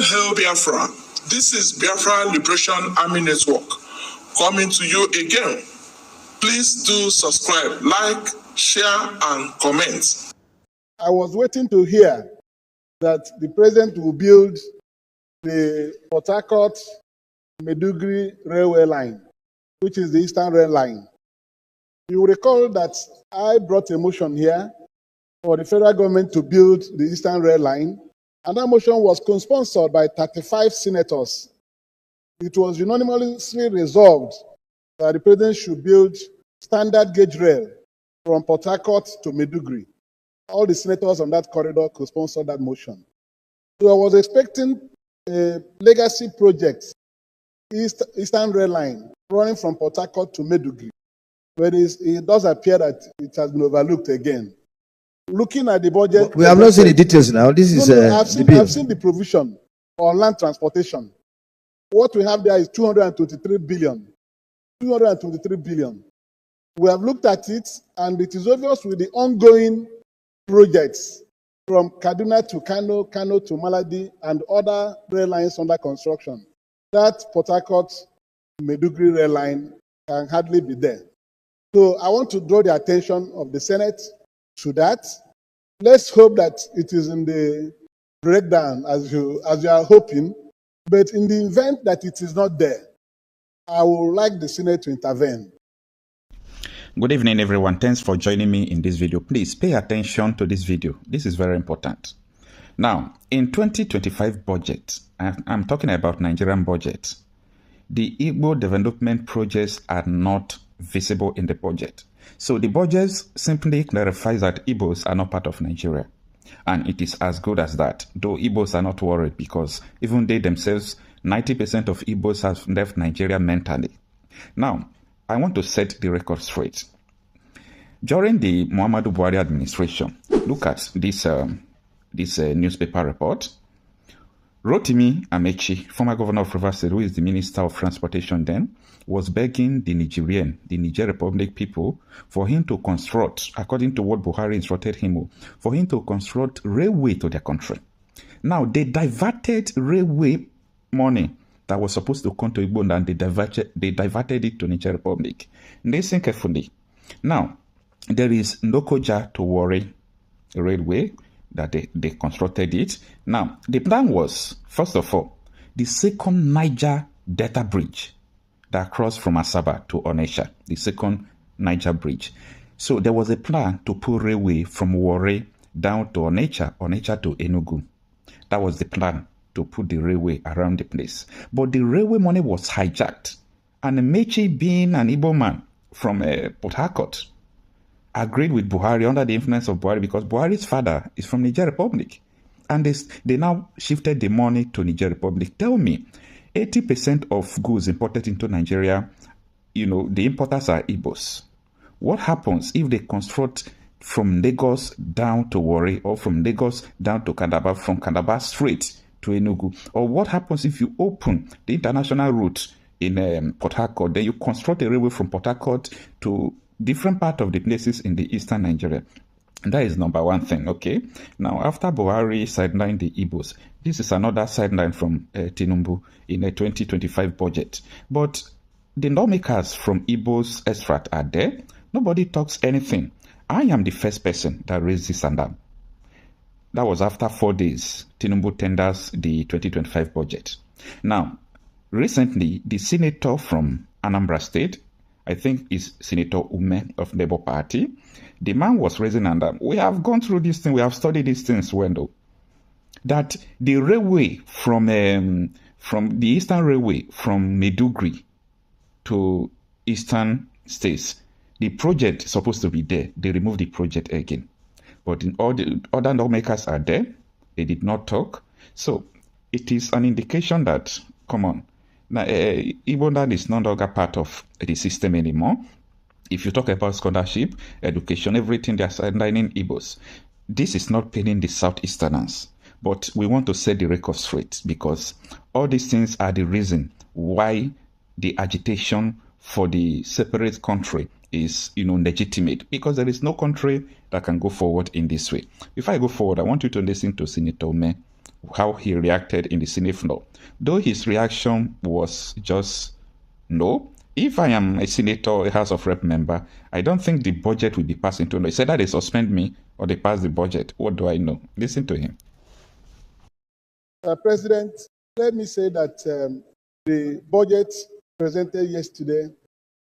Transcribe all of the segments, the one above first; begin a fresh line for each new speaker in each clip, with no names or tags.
All hail Biafran. This is Biafran Liberation Army Network coming to you again. Please do subscribe, like, share, and comment.
I was waiting to hear that the president will build the Port Harcourt Maiduguri railway line, which is the Eastern Rail Line. You will recall that I brought a motion here for the federal government to build the Eastern Rail Line, and that motion was co-sponsored by 35 senators. It was unanimously resolved that the president should build standard gauge rail from Port Harcourt to Maiduguri. All the senators on that corridor co-sponsored that motion. So I was expecting a legacy project, Eastern Rail Line, running from Port Harcourt to Maiduguri. But it does appear that it has been overlooked again. Looking at the budget...
We have not seen the details now. This is
I've seen the provision on land transportation. What we have there is 223 billion. 223 billion. We have looked at it, and it is obvious with the ongoing projects from Kaduna to Kano, Kano to Maladi, and other rail lines under construction, that Port Harcourt Maiduguri rail line can hardly be there. So I want to draw the attention of the Senate to that. Let's hope that it is in the breakdown as you are hoping, but in the event that it is not there, I would like the Senate to intervene.
Good evening, everyone. Thanks for joining me in this video. Please pay attention to this video. This is very important. Now, in 2025 budget, I'm talking about Nigerian budget, the Igbo development projects are not visible in the budget. So the budget simply clarifies that Igbos are not part of Nigeria. And it is as good as that, though Igbos are not worried because even they themselves, 90% of Igbos have left Nigeria mentally. Now, I want to set the record straight. During the Muhammadu Buhari administration, look at this newspaper report. Rotimi Amechi, former governor of Rivers State, who is the Minister of Transportation then, was begging the Niger Republic people for him to construct, according to what Buhari instructed him, for him to construct railway to their country. Now, they diverted railway money that was supposed to come to Igbo and they diverted it to Niger Republic. Listen carefully. Now, there is Nokoja to Warri railway that they constructed it. Now, the plan was, first of all, the second Niger Delta Bridge that crossed from Asaba to Onitsha, the second Niger Bridge. So there was a plan to put railway from Warri down to Onitsha, Onitsha to Enugu. That was the plan, to put the railway around the place. But the railway money was hijacked. And Mechi, being an Igbo man from Port Harcourt, agreed with Buhari under the influence of Buhari because Buhari's father is from Niger Republic. And they now shifted the money to Niger Republic. Tell me, 80% of goods imported into Nigeria, the importers are Igbos. What happens if they construct from Lagos down to Warri or from Lagos down to Calabar, from Calabar straight to Enugu? Or what happens if you open the international route in Port Harcourt, then you construct a railway from Port Harcourt to different parts of the places in the eastern Nigeria? That is number one thing, okay? Now, after Buhari sidelined the Igbos, this is another sideline from Tinubu in a 2025 budget. But the lawmakers from Igbo's extract are there. Nobody talks anything. I am the first person that raised this and that. That was after 4 days, Tinubu tenders the 2025 budget. Now, recently, the senator from Anambra State, I think is Senator Ume of Labour Party, the man was raising and we have gone through this thing, we have studied these things, Wendell, that the railway from the Eastern Railway from Maiduguri to Eastern States, the project is supposed to be there. They removed the project again. But all the other lawmakers are there. They did not talk. So it is an indication that, come on, now, Igbo land is no longer part of the system anymore. If you talk about scholarship, education, everything, they are sidelining Igbos. This is not paining the Southeasterners. But we want to set the record straight because all these things are the reason why the agitation for the separate country is, legitimate, because there is no country that can go forward in this way. Before I go forward, I want you to listen to Senator Ume how he reacted in the Senate floor. Though his reaction was just no. If I am a senator, a House of Rep member, I don't think the budget will be passed into law. He said that they suspend me or they pass the budget. What do I know? Listen to him.
President, let me say that the budget presented yesterday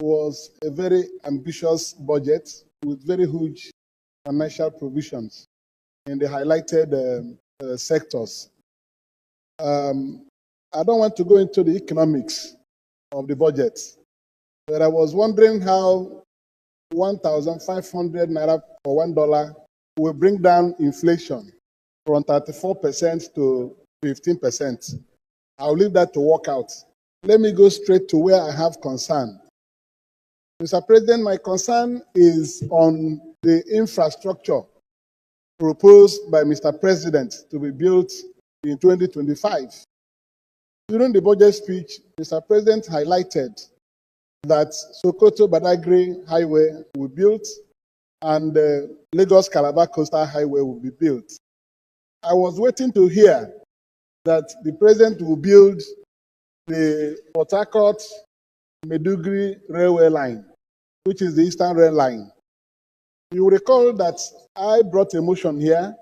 was a very ambitious budget with very huge financial provisions in the highlighted sectors. I don't want to go into the economics of the budget, but I was wondering how 1,500 naira for $1 will bring down inflation from 34% to 15%. I'll leave that to work out. Let me go straight to where I have concern. Mr. President, my concern is on the infrastructure proposed by Mr. President to be built in 2025. During the budget speech, Mr. President highlighted that Sokoto-Badagry Highway will be built and the Lagos-Calabar Coastal Highway will be built. I was waiting to hear that the President will build the Port Harcourt-Meduguri Railway Line, which is the Eastern Rail Line. You will recall that I brought a motion here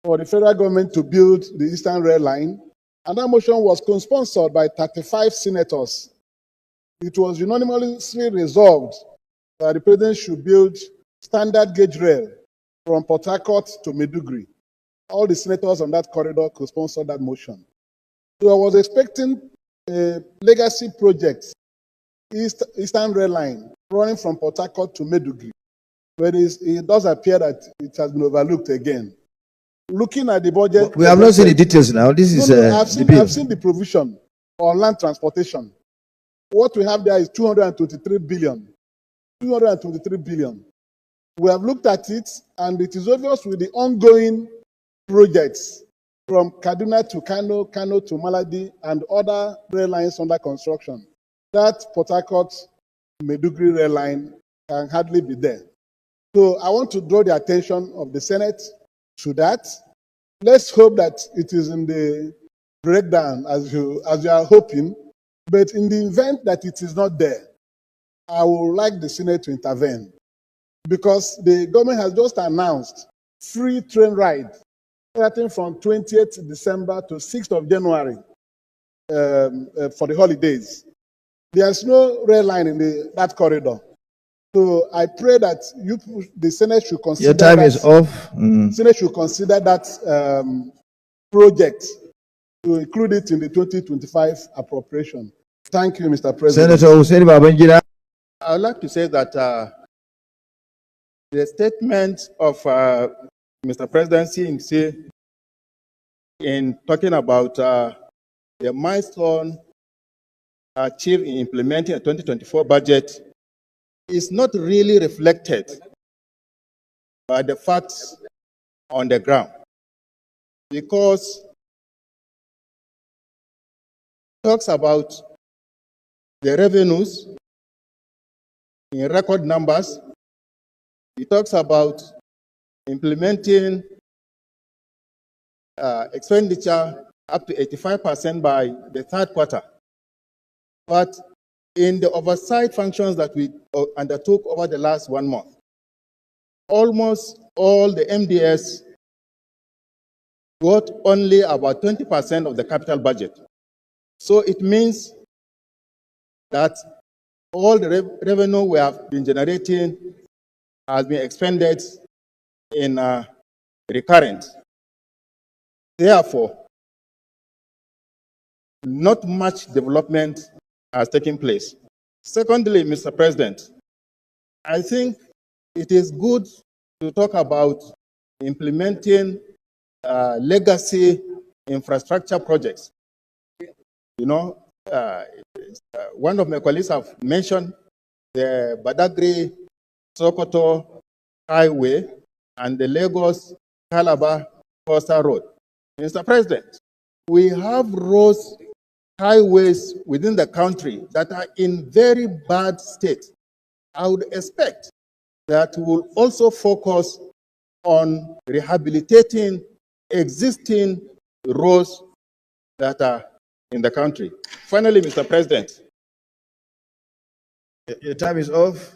for the federal government to build the Eastern Rail Line, and that motion was co-sponsored by 35 senators. It was unanimously resolved that the President should build standard gauge rail from Port Harcourt to Meduguri. All the senators on that corridor co-sponsored that motion. So I was expecting a legacy project, Eastern Rail Line, running from Port Harcourt to Meduguri. But it does appear that it has been overlooked again. Looking at the budget...
We have not seen the details now. This is
I've seen the provision on land transportation. What we have there is 223 billion. 223 billion. We have looked at it, and it is obvious with the ongoing projects from Kaduna to Kano, Kano to Maladi, and other rail lines under construction. That Port Harcourt-Meduguri rail line can hardly be there. So I want to draw the attention of the Senate to that. Let's hope that it is in the breakdown as you are hoping. But in the event that it is not there, I would like the Senate to intervene, because the government has just announced free train ride starting from 20th December to 6th of January for the holidays. There's no rail line in that corridor. So I pray that the Senate should consider
your time is off.
Senate should consider that project to include it in the 2025 appropriation. Thank you, Mr. President.
Senator Hussein Babangida.
I would like to say that the statement of Mr. President CNC in talking about the milestone achieved in implementing a 2024 budget is not really reflected by the facts on the ground, because it talks about the revenues in record numbers. It talks about implementing expenditure up to 85% by the third quarter. But in the oversight functions that we undertook over the last 1 month, almost all the MDS got only about 20% of the capital budget. So it means that all the revenue we have been generating has been expended in recurrent. Therefore, not much development has taken place. Secondly, Mr. President, I think it is good to talk about implementing legacy infrastructure projects. You know, one of my colleagues have mentioned the Badagry Sokoto Highway and the Lagos Calabar Coastal Road. Mr. President, we have roads, highways within the country that are in very bad state. I would expect that we will also focus on rehabilitating existing roads that are in the country. Finally, Mr. President,
Your time is off.